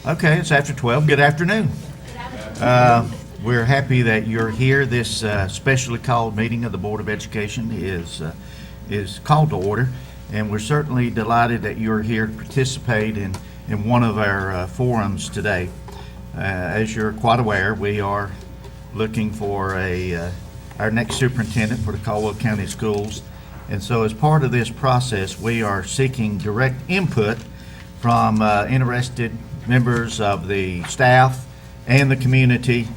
Okay, it's after 12. Good afternoon. We're happy that you're here. This specially called meeting of the Board of Education is called to order, and we're certainly delighted that you're here to participate in one of our forums today. As you're quite aware, we are looking for our next superintendent for the Caldwell County Schools, and so as part of this process, we are seeking direct input from interested members of the staff and the community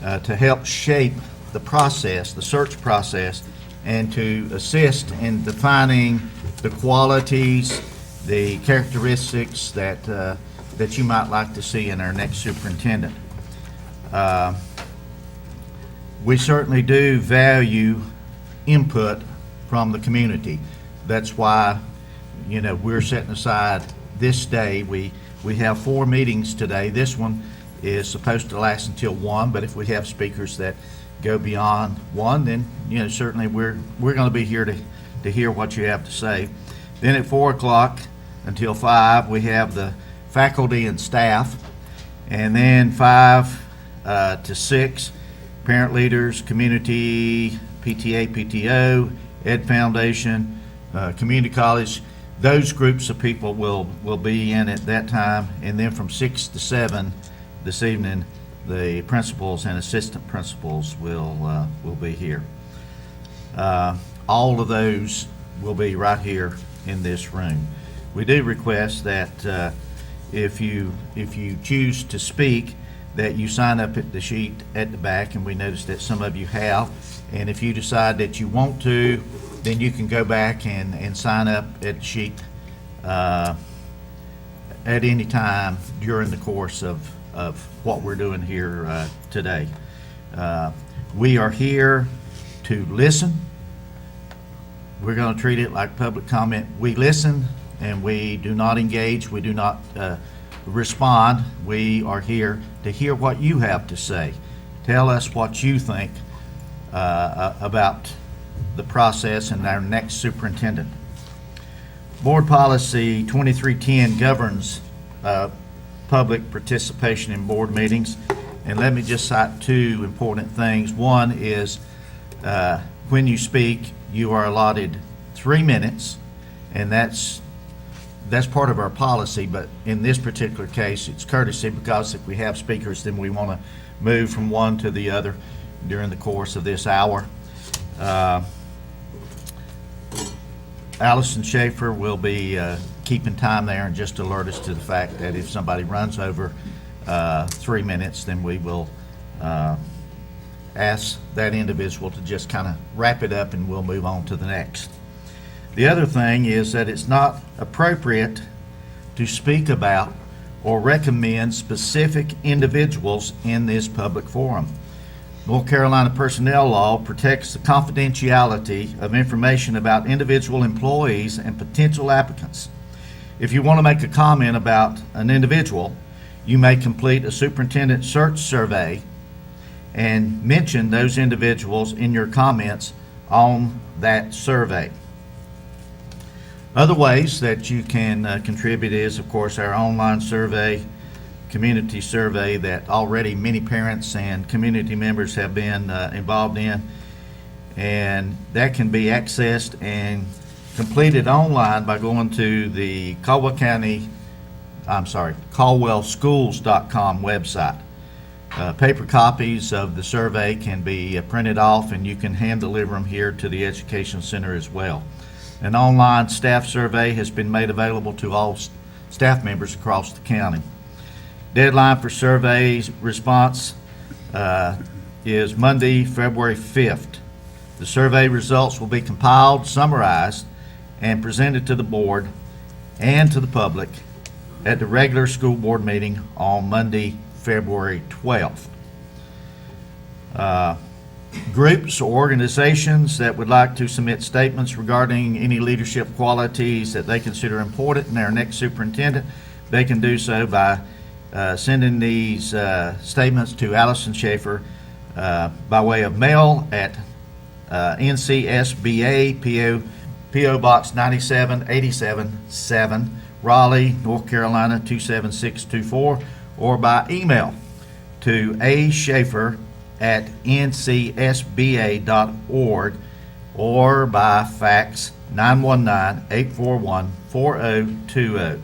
to help shape the process, the search process, and to assist in defining the qualities, the characteristics that you might like to see in our next superintendent. We certainly do value input from the community. That's why, we're setting aside this day. We have 4 meetings today. This one is supposed to last until 1, but if we have speakers that go beyond 1, then certainly we're going to be here to hear what you have to say. Then at 4 o'clock until 5, we have the faculty and staff, and then 5 to 6, parent leaders, community, PTA, PTO, Ed Foundation, community college. Those groups of people will be in at that time, and then from 6 to 7 this evening, the principals and assistant principals will be here. All of those will be right here in this room. We do request that if you choose to speak, that you sign up at the sheet at the back, and we noticed that some of you have. And if you decide that you want to, then you can go back and sign up at the sheet at any time during the course of what we're doing here today. We are here to listen. We're going to treat it like public comment. We listen and we do not engage. We do not respond. We are here to hear what you have to say. Tell us what you think about the process and our next superintendent. Board Policy 2310 governs public participation in board meetings, and let me just cite 2 important things. One is when you speak, you are allotted 3 minutes, and that's part of our policy, but in this particular case, it's courtesy, because if we have speakers, then we want to move from one to the other during the course of this hour. Allison Schaefer will be keeping time there and just alert us to the fact that if somebody runs over 3 minutes, then we will ask that individual to just kind of wrap it up and we'll move on to the next. The other thing is that it's not appropriate to speak about or recommend specific individuals in this public forum. North Carolina personnel law protects the confidentiality of information about individual employees and potential applicants. If you want to make a comment about an individual, you may complete a superintendent search survey and mention those individuals in your comments on that survey. Other ways that you can contribute is, of course, our online survey, community survey that already many parents and community members have been involved in, and that can be accessed and completed online by going to the caldwellschools.com website. Paper copies of the survey can be printed off, and you can hand deliver them here to the Education Center as well. An online staff survey has been made available to all staff members across the county. Deadline for survey response is Monday, February 5th. The survey results will be compiled, summarized, and presented to the board and to the public at the regular school board meeting on Monday, February 12th. Groups or organizations that would like to submit statements regarding any leadership qualities that they consider important in our next superintendent, they can do so by sending these statements to Allison Schaefer by way of mail at NCSBA, P.O. Box 97877, Raleigh, North Carolina 27624, or by email to aschaefer@ncsba.org, or by fax 919-841-4020.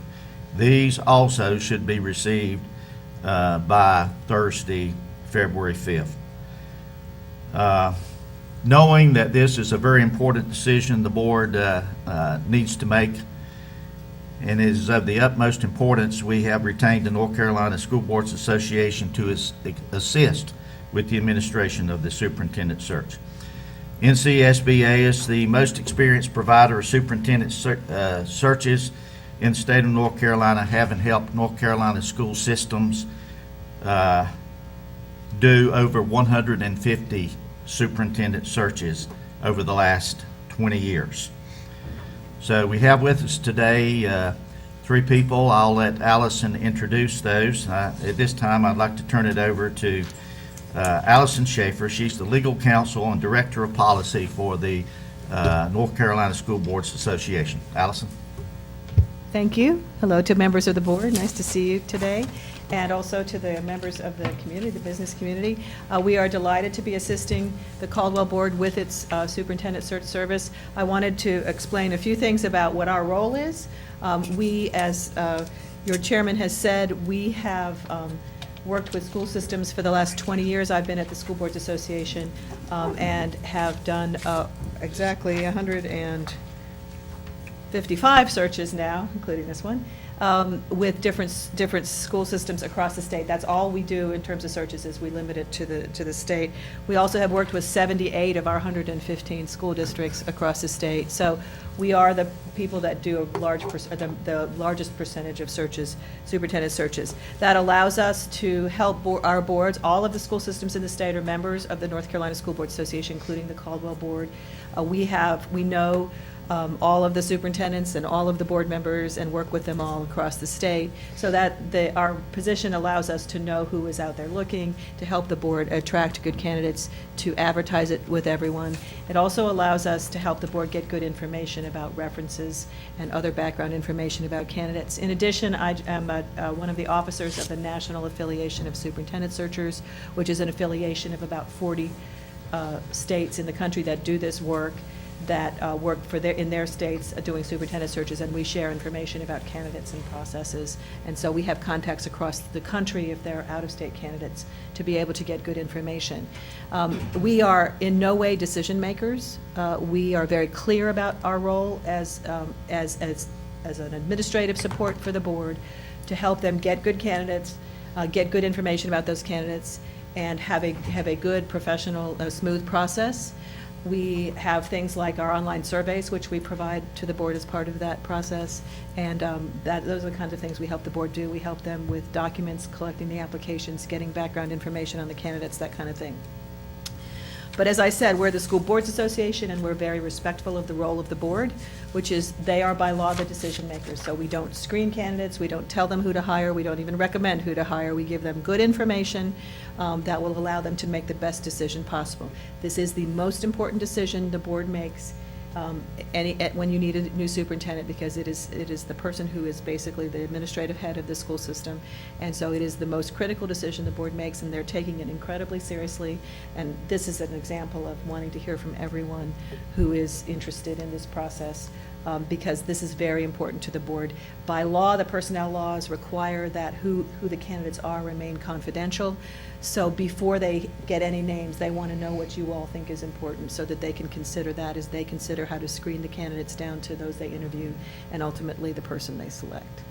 These also should be received by Thursday, February 5th. Knowing that this is a very important decision the board needs to make and is of the utmost importance, we have retained the North Carolina School Boards Association to assist with the administration of the superintendent search. NCSBA is the most experienced provider of superintendent searches in the state of North Carolina, having helped North Carolina school systems do over 150 superintendent searches over the last 20 years. So we have with us today three people. I'll let Allison introduce those. At this time, I'd like to turn it over to Allison Schaefer. She's the legal counsel and director of policy for the North Carolina School Boards Association. Allison. Thank you. Hello to members of the board. Nice to see you today. And also to the members of the community, the business community. We are delighted to be assisting the Caldwell Board with its Superintendent Search Service. I wanted to explain a few things about what our role is. We, as your chairman has said, we have worked with school systems for the last 20 years. I've been at the School Boards Association and have done exactly 155 searches now, including this one, with different school systems across the state. That's all we do in terms of searches, is we limit it to the state. We also have worked with 78 of our 115 school districts across the state. So we are the people that do the largest percentage of searches, superintendent searches. That allows us to help our boards. All of the school systems in the state are members of the North Carolina School Board Association, including the Caldwell Board. We know all of the superintendents and all of the board members and work with them all across the state, so that our position allows us to know who is out there looking, to help the board attract good candidates, to advertise it with everyone. It also allows us to help the board get good information about references and other background information about candidates. In addition, I am one of the officers of the National Affiliation of Superintendent Searchers, which is an affiliation of about 40 states in the country that do this work, that work in their states doing superintendent searches, and we share information about candidates and processes. And so we have contacts across the country, if they're out-of-state candidates, to be able to get good information. We are in no way decision makers. We are very clear about our role as an administrative support for the board, to help them get good candidates, get good information about those candidates, and have a good, professional, smooth process. We have things like our online surveys, which we provide to the board as part of that process, and those are the kinds of things we help the board do. We help them with documents, collecting the applications, getting background information on the candidates, that kind of thing. But as I said, we're the School Boards Association, and we're very respectful of the role of the board, which is they are by law the decision makers. So we don't screen candidates, we don't tell them who to hire, we don't even recommend who to hire. We give them good information that will allow them to make the best decision possible. This is the most important decision the board makes when you need a new superintendent, because it is the person who is basically the administrative head of the school system, and so it is the most critical decision the board makes, and they're taking it incredibly seriously. And this is an example of wanting to hear from everyone who is interested in this process, because this is very important to the board. By law, the personnel laws require that who the candidates are remain confidential. So before they get any names, they want to know what you all think is important, so that they can consider that as they consider how to screen the candidates down to those they interview and ultimately the person they select.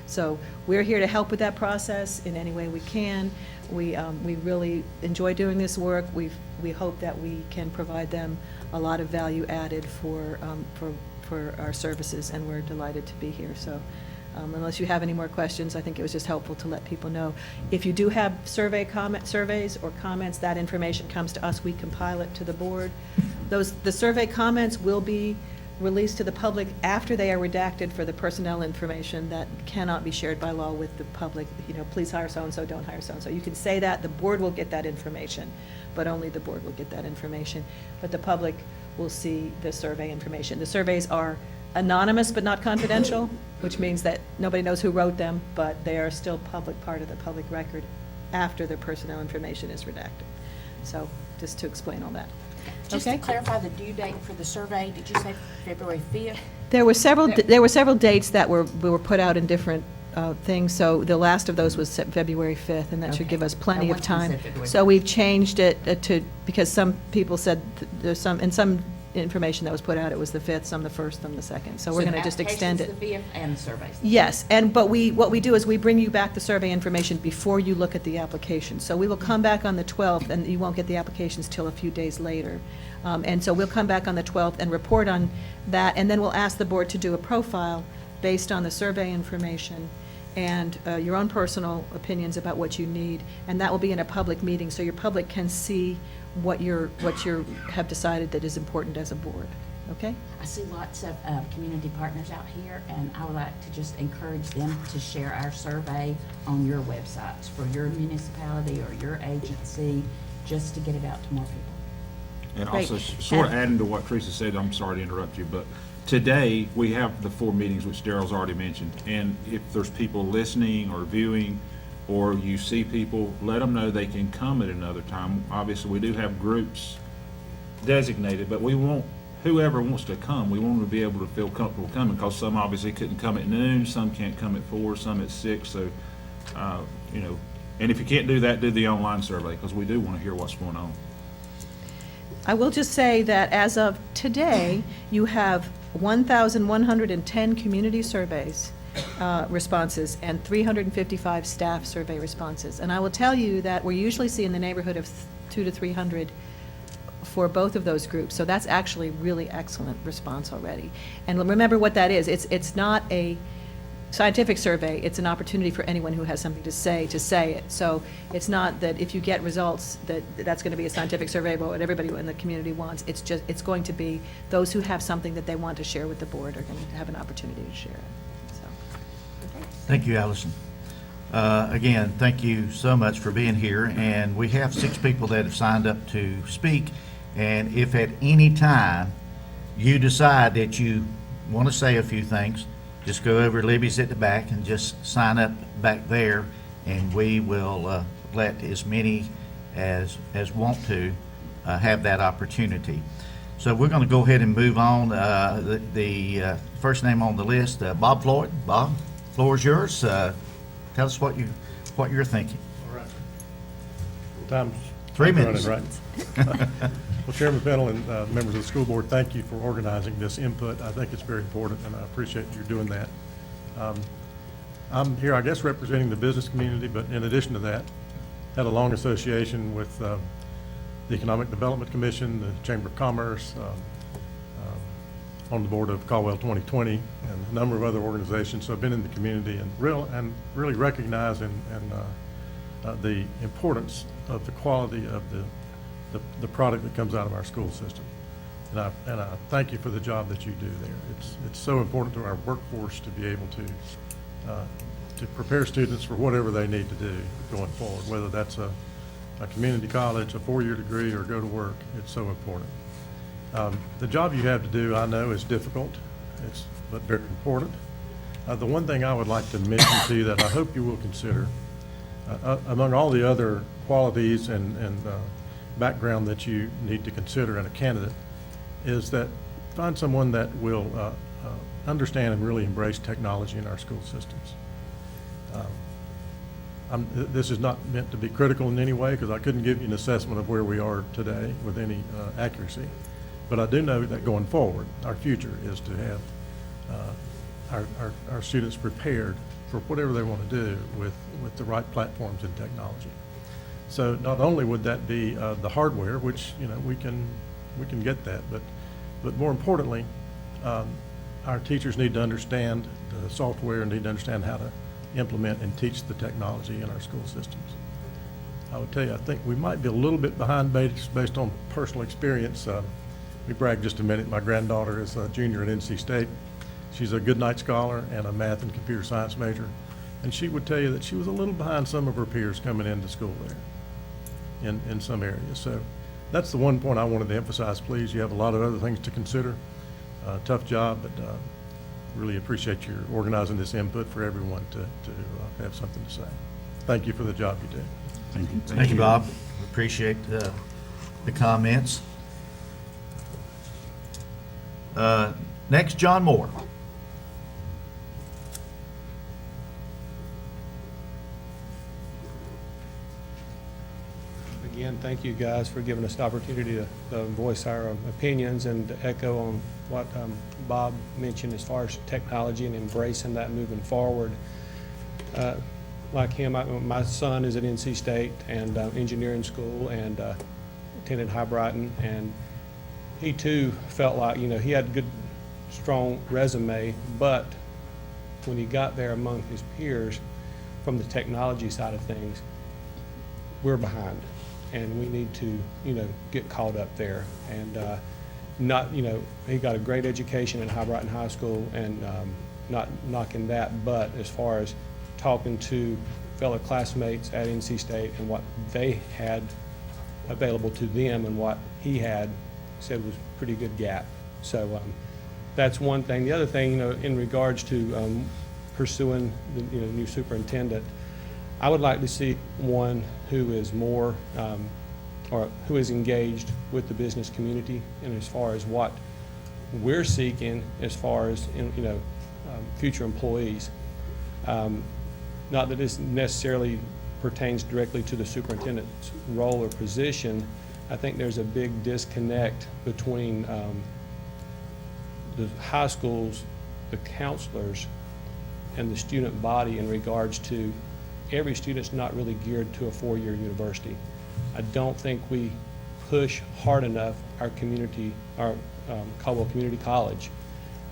So we're here to help with that process in any way we can. We really enjoy doing this work. We hope that we can provide them a lot of value added for our services, and we're delighted to be here. So unless you have any more questions, I think it was just helpful to let people know. If you do have surveys or comments, that information comes to us. We compile it to the board. The survey comments will be released to the public after they are redacted for the personnel information that cannot be shared by law with the public. Please hire so-and-so, don't hire so-and-so. You can say that, the board will get that information, but only the board will get that information. But the public will see the survey information. The surveys are anonymous but not confidential, which means that nobody knows who wrote them, but they are still public, part of the public record after their personnel information is redacted. So, just to explain all that. Just to Okay? clarify the due date for the survey, did you say February 5th? There were several dates that were put out in different things, so the last of those was February 5th, and that should Okay. give us plenty Now, of once you time. said February So 5th. we've changed it to, because some people said there's some information that was put out, it was the 5th, some the 1st, some the 2nd, so we're going to just extend it. So the application's the 5th and the survey's the 5th? Yes, what we do is we bring you back the survey information before you look at the application. So we will come back on the 12th, and you won't get the applications till a few days later. And so we'll come back on the 12th and report on that, and then we'll ask the board to do a profile based on the survey information and your own personal opinions about what you need, and that will be in a public meeting, so your public can see what you have decided that is important as a board, okay? I see lots of community partners out here, and I would like to just encourage them to share our survey on your websites for your municipality or your agency, just to get it out to more people. And Great. also, sort of adding to what Teresa said, I'm sorry to interrupt you, but today, we have the 4 meetings, which Daryl's already mentioned. And if there's people listening or viewing, or you see people, let them know they can come at another time. Obviously, we do have groups designated, but we want, whoever wants to come, we want them to be able to feel comfortable coming, because some obviously couldn't come at noon, some can't come at 4, some at 6, so, and if you can't do that, do the online survey, because we do want to hear what's going on. I will just say that as of today, you have 1,110 community surveys responses and 355 staff survey responses. And I will tell you that we usually see in the neighborhood of 200 to 300 for both of those groups. So that's actually really excellent response already. And remember what that is. It's not a scientific survey, it's an opportunity for anyone who has something to say it. So it's not that if you get results, that's going to be a scientific survey about what everybody in the community wants. It's going to be those who have something that they want to share with the board are going to have an opportunity to share it. So, Thank you, Allison. Again, thank you so much for being here, and we have 6 people that have signed up to speak, and if at any time you decide that you want to say a few things, just go over, Libby's at the back, and just sign up back there, and we will let as many as want to have that opportunity. So we're going to go ahead and move on. The first name on the list, Bob Floyd. Bob, floor is yours. Tell us what you're thinking. All right. Time's 3 running, minutes. right? Well, Chairman Pennell and members of the school board, thank you for organizing this input. I think it's very important, and I appreciate you doing that. I'm here, I guess, representing the business community, but in addition to that, had a long association with the Economic Development Commission, the Chamber of Commerce, on the board of Caldwell 2020, and a number of other organizations. So I've been in the community and really recognize the importance of the quality of the product that comes out of our school system. And I thank you for the job that you do there. It's so important to our workforce to be able to prepare students for whatever they need to do going forward, whether that's a community college, a 4-year degree, or go to work. It's so important. The job you have to do, I know, is difficult, but very important. The one thing I would like to mention to you that I hope you will consider, among all the other qualities and background that you need to consider in a candidate, is that find someone that will understand and really embrace technology in our school systems. This is not meant to be critical in any way, because I couldn't give you an assessment of where we are today with any accuracy. But I do know that going forward, our future is to have our students prepared for whatever they want to do with the right platforms and technology. So not only would that be the hardware, which we can get that, but more importantly, our teachers need to understand the software and need to understand how to implement and teach the technology in our school systems. I would tell you, I think we might be a little bit behind based on personal experience. We brag just a minute. My granddaughter is a junior at NC State. She's a good night scholar and a math and computer science major. And she would tell you that she was a little behind some of her peers coming into school there in some areas. So that's the one point I wanted to emphasize, please. You have a lot of other things to consider. Tough job, but really appreciate your organizing this input for everyone to have something to say. Thank you for the job you do. Thank you. Thank you, Bob. We appreciate the comments. Next, John Moore. Again, thank you guys for giving us the opportunity to voice our opinions and to echo on what Bob mentioned as far as technology and embracing that moving forward. Like him, my son is at NC State and engineering school and attended High Brighton, and he too felt like, he had a good, strong resume, but when he got there among his peers from the technology side of things, we're behind. And we need to, get caught up there. And he got a great education at High Brighton High School, and not knocking that, but as far as talking to fellow classmates at NC State and what they had available to them and what he had, said was a pretty good gap. So that's one thing. The other thing, in regards to pursuing the new superintendent, I would like to see one who is more, or who is engaged with the business community, and as far as what we're seeking as far as, future employees. Not that this necessarily pertains directly to the superintendent's role or position. I think there's a big disconnect between the high schools, the counselors, and the student body in regards to every student's not really geared to a four-year university. I don't think we push hard enough our community, our Caldwell Community College,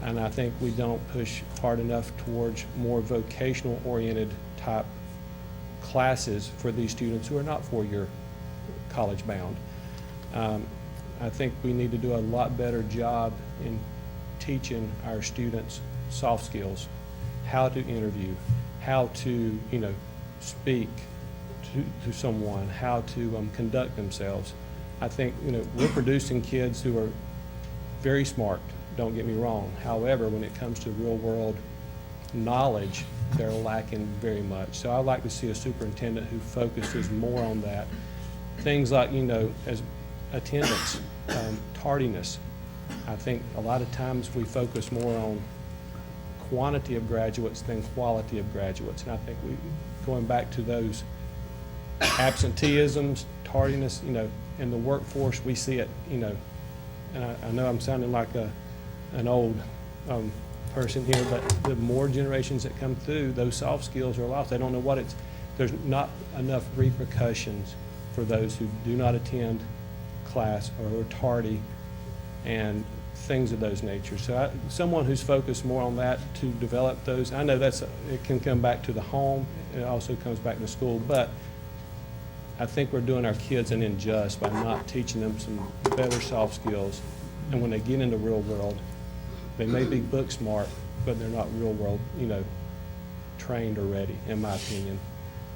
and I think we don't push hard enough towards more vocational-oriented type classes for these students who are not four-year college bound. I think we need to do a lot better job in teaching our students soft skills, how to interview, how to, speak to someone, how to conduct themselves. I think, we're producing kids who are very smart, don't get me wrong. However, when it comes to real world knowledge, they're lacking very much. So I'd like to see a superintendent who focuses more on that. Things like, as attendance, tardiness. I think a lot of times we focus more on quantity of graduates than quality of graduates. And I think going back to those absenteeisms, tardiness, in the workforce, we see it, and I know I'm sounding like an old person here, but the more generations that come through, those soft skills are lost. They don't know what there's not enough repercussions for those who do not attend class or are tardy and things of those natures. So someone who's focused more on that to develop those, I know it can come back to the home, it also comes back to school, but I think we're doing our kids an injustice by not teaching them some better soft skills. And when they get into real world, they may be book smart, but they're not real world, trained or ready, in my opinion.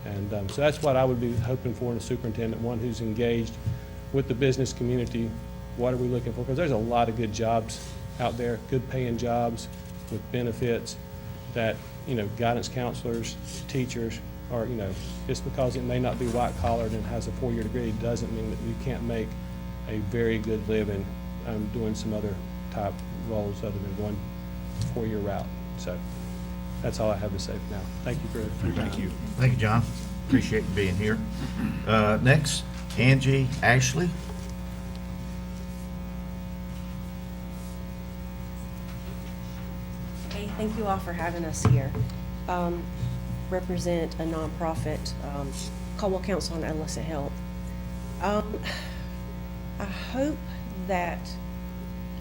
And so that's what I would be hoping for in a superintendent, one who's engaged with the business community. What are we looking for? Because there's a lot of good jobs out there, good paying jobs with benefits that, guidance counselors, teachers, or, just because it may not be white collared and has a four-year degree doesn't mean that you can't make a very good living doing some other type roles other than one four-year route. So that's all I have to say for now. Thank you for your time. Thank you. Thank you, John. Appreciate you being here. Next, Angie Ashley. Hey, thank you all for having us here. Represent a nonprofit, Caldwell Counsel on Adolescent Health. I hope that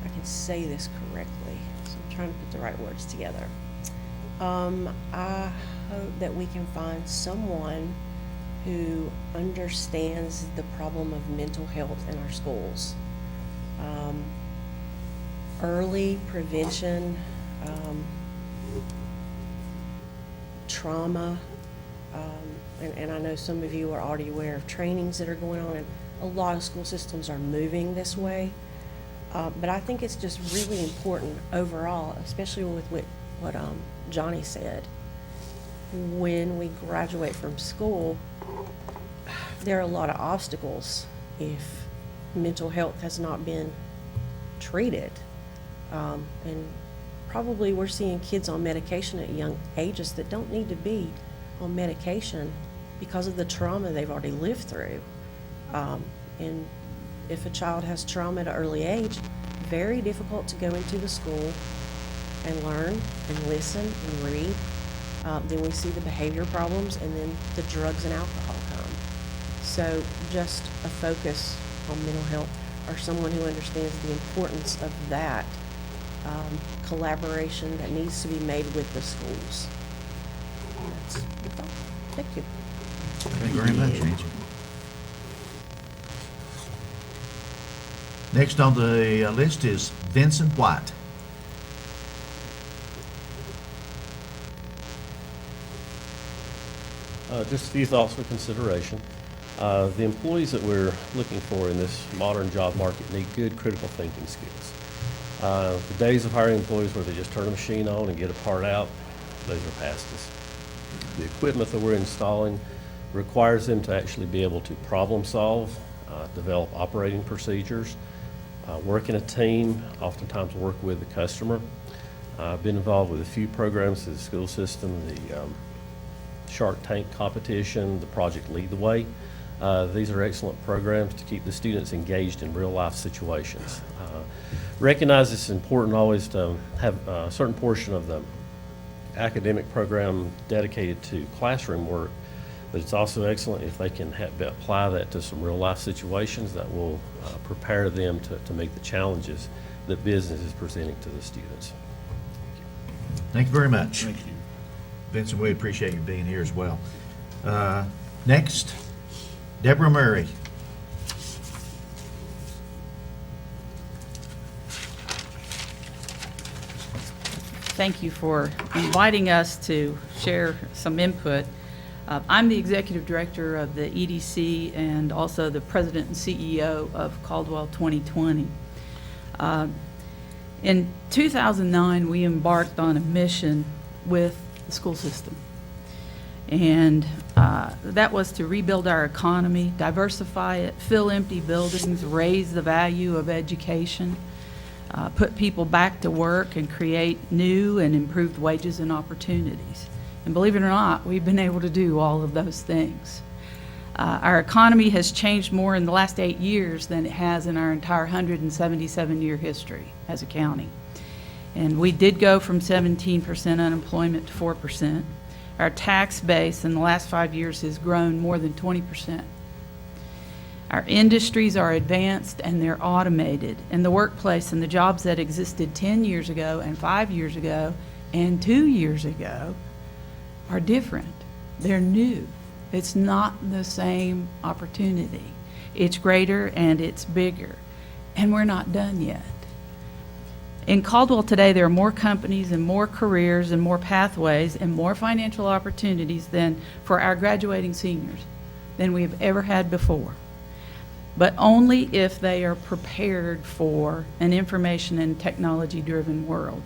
I can say this correctly, so I'm trying to put the right words together. I hope that we can find someone who understands the problem of mental health in our schools. Early prevention, trauma, and I know some of you are already aware of trainings that are going on, and a lot of school systems are moving this way. But I think it's just really important overall, especially with what Johnny said. When we graduate from school, there are a lot of obstacles if mental health has not been treated. And probably we're seeing kids on medication at young ages that don't need to be on medication because of the trauma they've already lived through. And if a child has trauma at an early age, very difficult to go into the school and learn and listen and read. Then we see the behavior problems, and then the drugs and alcohol come. So just a focus on mental health, or someone who understands the importance of that collaboration that needs to be made with the schools. And that's all. Thank you. Thank you very much, Angie. Next on the list is Vincent White. Just a few thoughts for consideration. The employees that we're looking for in this modern job market need good critical thinking skills. The days of hiring employees where they just turn a machine on and get a part out, those are past us. The equipment that we're installing requires them to actually be able to problem solve, develop operating procedures, work in a team, oftentimes work with the customer. I've been involved with a few programs in the school system, the Shark Tank competition, the Project Lead the Way. These are excellent programs to keep the students engaged in real life situations. Recognize it's important always to have a certain portion of the academic program dedicated to classroom work, but it's also excellent if they can apply that to some real life situations that will prepare them to meet the challenges that business is presenting to the students. Thank you very much. Thank you. Vincent, we appreciate you being here as well. Next, Deborah Murray. Thank you for inviting us to share some input. I'm the executive director of the EDC and also the president and CEO of Caldwell 2020. In 2009, we embarked on a mission with the school system. And that was to rebuild our economy, diversify it, fill empty buildings, raise the value of education, put people back to work, and create new and improved wages and opportunities. And believe it or not, we've been able to do all of those things. Our economy has changed more in the last 8 years than it has in our entire 177-year history as a county. And we did go from 17% unemployment to 4%. Our tax base in the last 5 years has grown more than 20%. Our industries are advanced and they're automated. And the workplace and the jobs that existed 10 years ago and 5 years ago and 2 years ago are different. They're new. It's not the same opportunity. It's greater and it's bigger. And we're not done yet. In Caldwell today, there are more companies and more careers and more pathways and more financial opportunities than for our graduating seniors than we have ever had before. But only if they are prepared for an information and technology-driven world.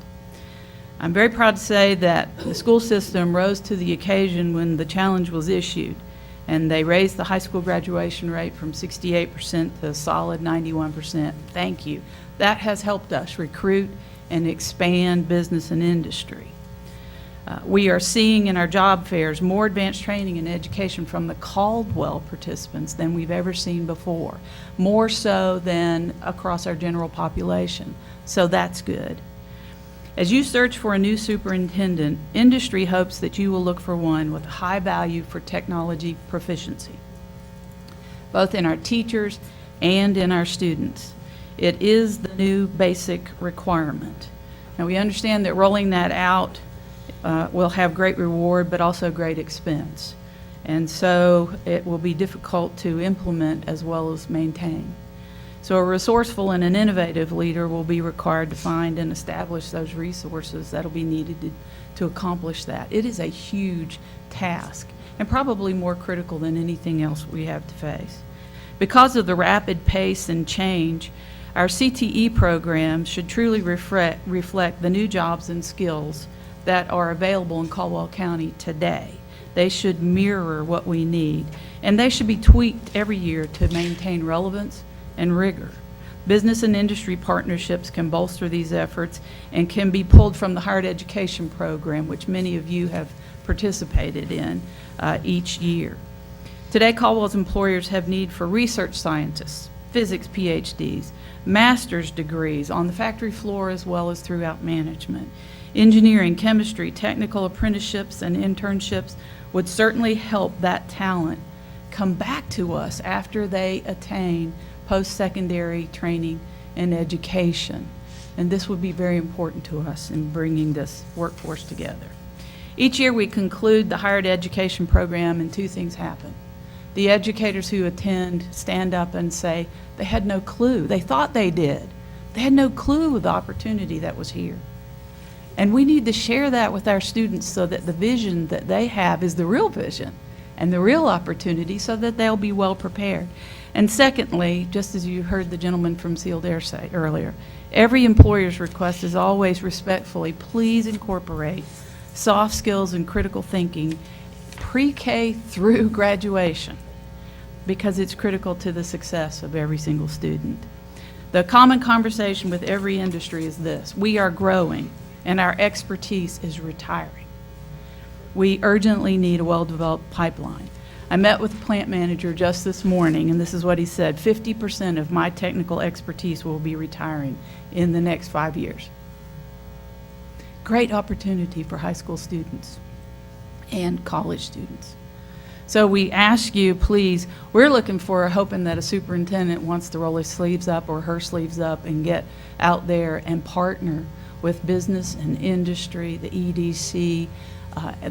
I'm very proud to say that the school system rose to the occasion when the challenge was issued, and they raised the high school graduation rate from 68% to a solid 91%. Thank you. That has helped us recruit and expand business and industry. We are seeing in our job fairs more advanced training and education from the Caldwell participants than we've ever seen before, more so than across our general population. So that's good. As you search for a new superintendent, industry hopes that you will look for one with a high value for technology proficiency, both in our teachers and in our students. It is the new basic requirement. Now, we understand that rolling that out will have great reward, but also great expense. And so it will be difficult to implement as well as maintain. So a resourceful and an innovative leader will be required to find and establish those resources that will be needed to accomplish that. It is a huge task and probably more critical than anything else we have to face. Because of the rapid pace and change, our CTE program should truly reflect the new jobs and skills that are available in Caldwell County today. They should mirror what we need, and they should be tweaked every year to maintain relevance and rigor. Business and industry partnerships can bolster these efforts and can be pulled from the higher education program, which many of you have participated in each year. Today, Caldwell's employers have need for research scientists, physics PhDs, master's degrees on the factory floor as well as throughout management. Engineering, chemistry, technical apprenticeships, and internships would certainly help that talent come back to us after they attain post-secondary training and education. And this would be very important to us in bringing this workforce together. Each year we conclude the higher education program and two things happen. The educators who attend stand up and say they had no clue. They thought they did. They had no clue of the opportunity that was here. And we need to share that with our students so that the vision that they have is the real vision and the real opportunity so that they'll be well prepared. And secondly, just as you heard the gentleman from Sealed Air say earlier, every employer's request is always respectfully, please incorporate soft skills and critical thinking pre-K through graduation, because it's critical to the success of every single student. The common conversation with every industry is this: we are growing and our expertise is retiring. We urgently need a well-developed pipeline. I met with the plant manager just this morning, and this is what he said: 50% of my technical expertise will be retiring in the next 5 years. Great opportunity for high school students and college students. So we ask you, please, we're looking for, hoping that a superintendent wants to roll his sleeves up or her sleeves up and get out there and partner with business and industry, the EDC,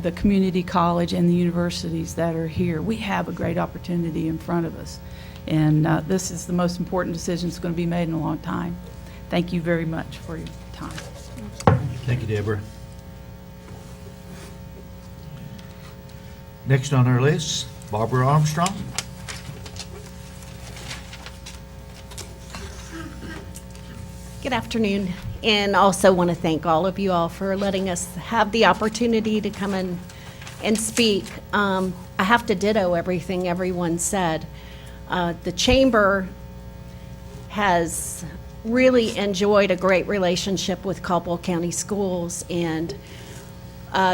the community college, and the universities that are here. We have a great opportunity in front of us, and this is the most important decision that's going to be made in a long time. Thank you very much for your time. Thank you, Deborah. Next on our list, Barbara Armstrong. Good afternoon, and also want to thank all of you all for letting us have the opportunity to come in and speak. I have to ditto everything everyone said. The Chamber has really enjoyed a great relationship with Caldwell County Schools, and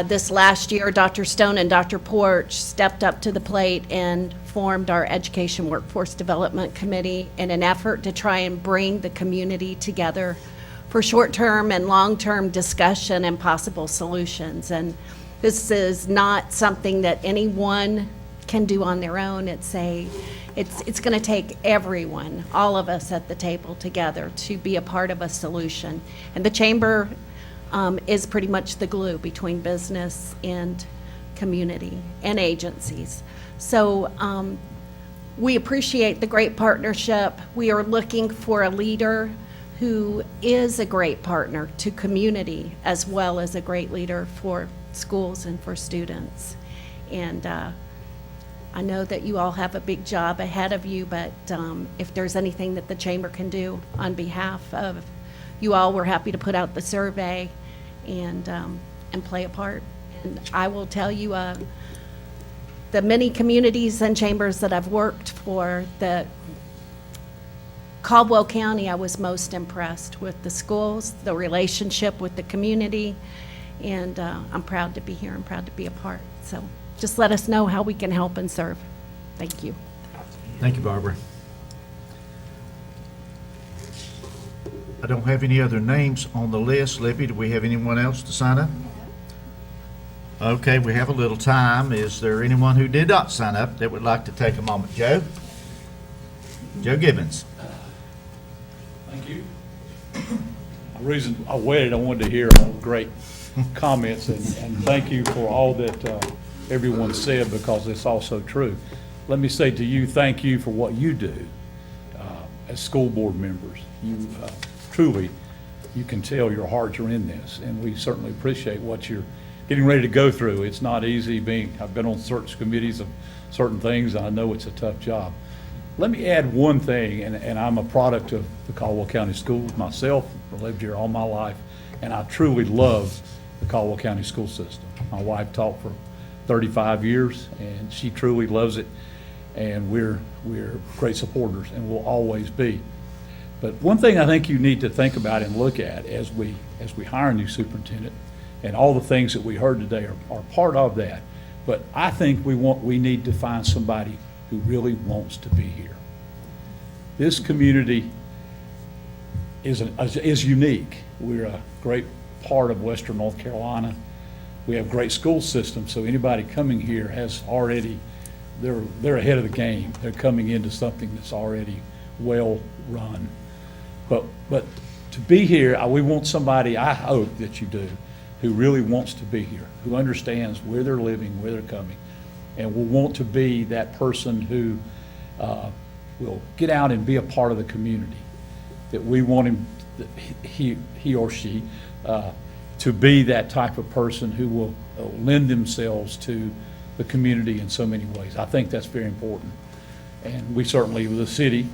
this last year, Dr. Stone and Dr. Porch stepped up to the plate and formed our Education Workforce Development Committee in an effort to try and bring the community together for short-term and long-term discussion and possible solutions. And this is not something that anyone can do on their own. It's going to take everyone, all of us at the table together, to be a part of a solution. And the Chamber is pretty much the glue between business and community and agencies. So we appreciate the great partnership. We are looking for a leader who is a great partner to community as well as a great leader for schools and for students. And I know that you all have a big job ahead of you, but if there's anything that the Chamber can do on behalf of you all, we're happy to put out the survey and play a part. And I will tell you, the many communities and chambers that I've worked for, the Caldwell County, I was most impressed with the schools, the relationship with the community, and I'm proud to be here and proud to be a part. So just let us know how we can help and serve. Thank you. Thank you, Barbara. I don't have any other names on the list. Libby, do we have anyone else to sign up? Okay, we have a little time. Is there anyone who did not sign up that would like to take a moment? Joe? Joe Gibbons. Thank you. The reason I waited, I wanted to hear all the great comments, and thank you for all that everyone said, because it's also true. Let me say to you, thank you for what you do as school board members. You truly, you can tell your hearts are in this, and we certainly appreciate what you're getting ready to go through. It's not easy I've been on search committees of certain things, and I know it's a tough job. Let me add one thing, and I'm a product of the Caldwell County Schools myself. I lived here all my life, and I truly love the Caldwell County school system. My wife taught for 35 years, and she truly loves it, and we're great supporters and will always be. But one thing I think you need to think about and look at as we hire a new superintendent, and all the things that we heard today are part of that, but I think we need to find somebody who really wants to be here. This community is unique. We're a great part of Western North Carolina. We have great school systems, so anybody coming here has already, they're ahead of the game. They're coming into something that's already well-run. But to be here, we want somebody, I hope that you do, who really wants to be here, who understands where they're living, where they're coming, and will want to be that person who will get out and be a part of the community. That we want him, he or she, to be that type of person who will lend themselves to the community in so many ways. I think that's very important. And we certainly, the city,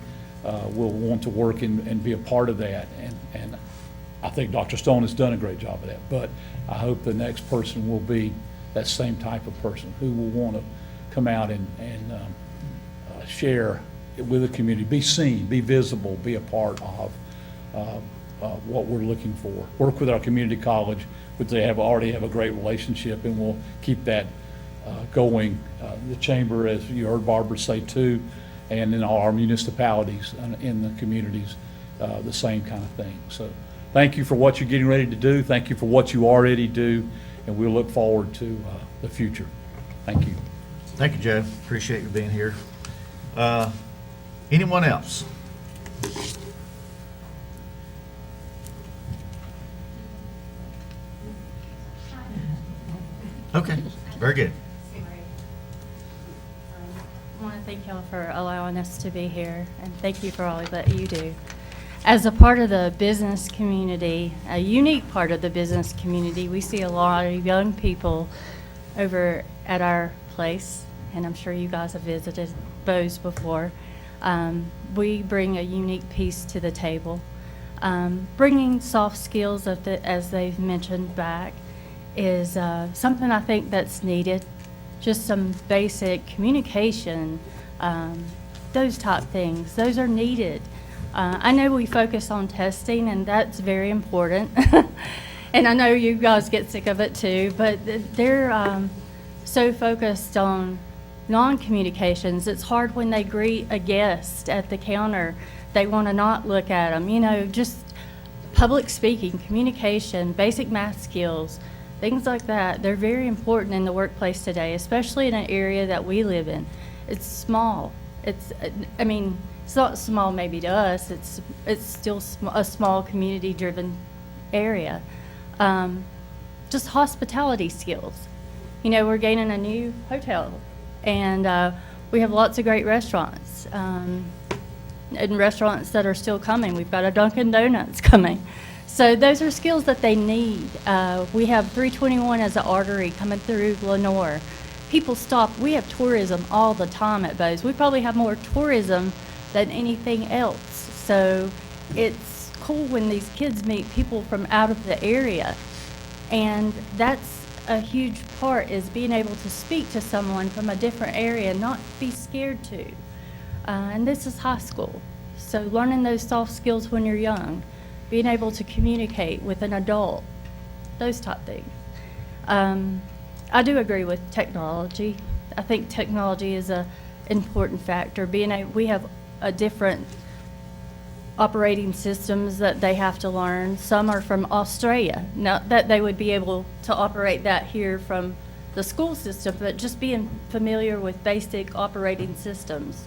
will want to work and be a part of that. And I think Dr. Stone has done a great job of that. But I hope the next person will be that same type of person who will want to come out and share with the community, be seen, be visible, be a part of what we're looking for. Work with our community college, which they already have a great relationship, and we'll keep that going. The chamber, as you heard Barbara say too, and in all our municipalities in the communities, the same kind of thing. So thank you for what you're getting ready to do. Thank you for what you already do, and we'll look forward to the future. Thank you. Thank you, Joe. Appreciate you being here. Anyone else? Okay, very good. I want to thank y'all for allowing us to be here, and thank you for all that you do. As a part of the business community, a unique part of the business community, we see a lot of young people over at our place, and I'm sure you guys have visited Bo's before. We bring a unique piece to the table. Bringing soft skills, as they've mentioned back, is something I think that's needed. Just some basic communication, those type things. Those are needed. I know we focus on testing, and that's very important. And I know you guys get sick of it too, but they're so focused on non-communications. It's hard when they greet a guest at the counter. They want to not look at them. You know, just public speaking, communication, basic math skills, things like that. They're very important in the workplace today, especially in an area that we live in. It's small. It's not small maybe to us. It's still a small community-driven area. Just hospitality skills. You know, we're gaining a new hotel, and we have lots of great restaurants, and restaurants that are still coming. We've got a Dunkin' Donuts coming. So those are skills that they need. We have 321 as an artery coming through Lenore. People stop. We have tourism all the time at Bo's. We probably have more tourism than anything else. So it's cool when these kids meet people from out of the area. And that's a huge part, is being able to speak to someone from a different area and not be scared to. And this is high school. So learning those soft skills when you're young, being able to communicate with an adult, those type things. I do agree with technology. I think technology is an important factor. We have a different operating systems that they have to learn. Some are from Australia. Not that they would be able to operate that here from the school system, but just being familiar with basic operating systems.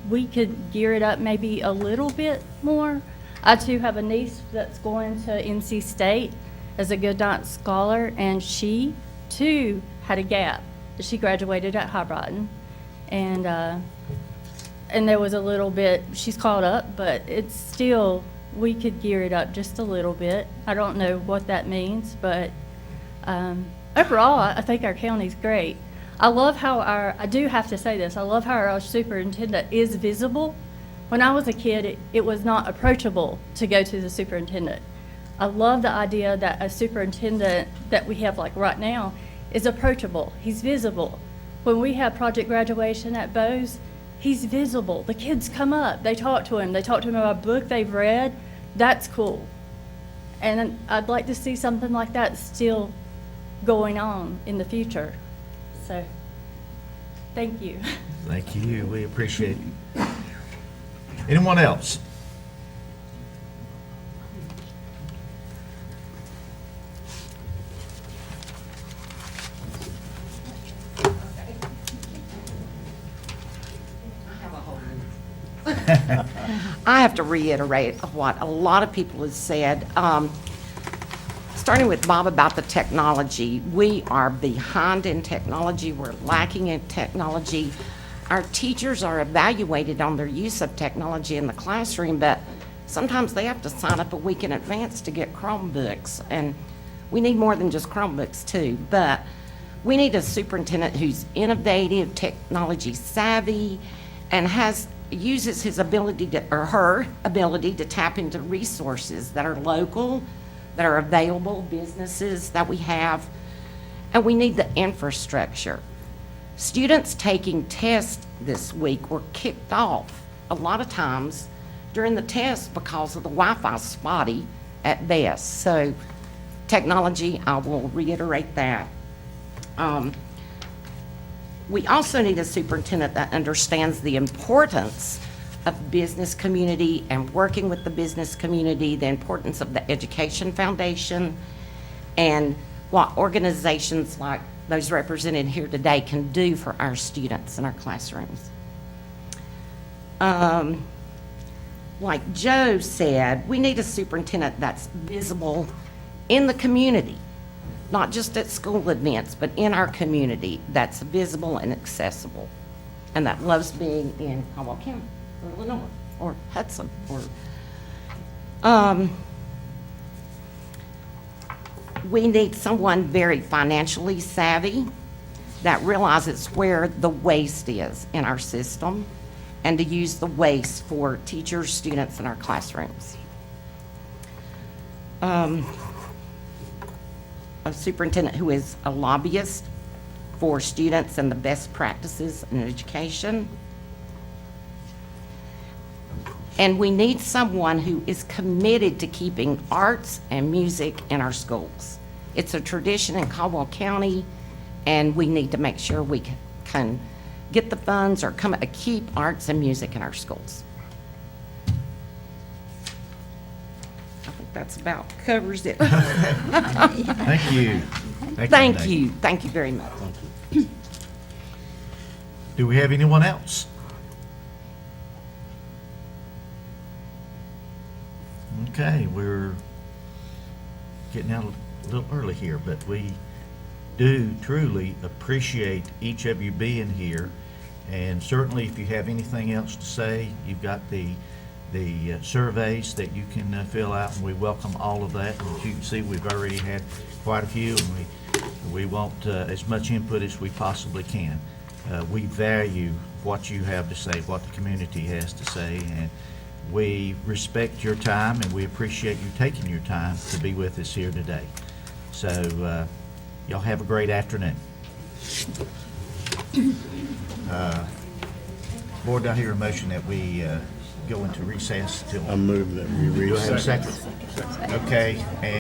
We could gear it up maybe a little bit more. I too have a niece that's going to NC State as a Goodnight Scholar, and she too had a gap. She graduated at High Brighton, and there was a little bit, she's caught up, but it's still, we could gear it up just a little bit. I don't know what that means, but overall, I think our county's great. I love how I do have to say this, I love how our superintendent is visible. When I was a kid, it was not approachable to go to the superintendent. I love the idea that a superintendent that we have like right now is approachable. He's visible. When we have project graduation at Bose, he's visible. The kids come up, they talk to him. They talk to him about a book they've read. That's cool. And I'd like to see something like that still going on in the future. So, thank you. Thank you. We appreciate it. Anyone else? I have to reiterate what a lot of people have said. Starting with Bob about the technology, we are behind in technology. We're lacking in technology. Our teachers are evaluated on their use of technology in the classroom, but sometimes they have to sign up a week in advance to get Chromebooks. And we need more than just Chromebooks too, but we need a superintendent who's innovative, technology savvy, and uses his ability to, or her ability to tap into resources that are local, that are available, businesses that we have, and we need the infrastructure. Students taking tests this week were kicked off a lot of times during the test because of the Wi-Fi spotty at best. So technology, I will reiterate that. We also need a superintendent that understands the importance of business community and working with the business community, the importance of the Education Foundation, and what organizations like those represented here today can do for our students in our classrooms. Like Joe said, we need a superintendent that's visible in the community, not just at school events, but in our community, that's visible and accessible, and that loves being in Caldwell County, or Lenore, or Hudson, or, we need someone very financially savvy that realizes where the waste is in our system, and to use the waste for teachers, students in our classrooms. A superintendent who is a lobbyist for students and the best practices in education. And we need someone who is committed to keeping arts and music in our schools. It's a tradition in Caldwell County, and we need to make sure we can get the funds or keep arts and music in our schools. I think that's about covers it. Thank you. Thank Renee. you. Thank you very much. Do we have anyone else? Okay, we're getting out a little early here, but we do truly appreciate each of you being here. And certainly if you have anything else to say, you've got the surveys that you can fill out, and we welcome all of that. And as you can see, we've already had quite a few, and we want as much input as we possibly can. We value what you have to say, what the community has to say, and we respect your time, and we appreciate you taking your time to be with us here today. So y'all have a great afternoon. Board, do I hear a motion that we go into recess till? I move that we Do I have a recess. second? Okay.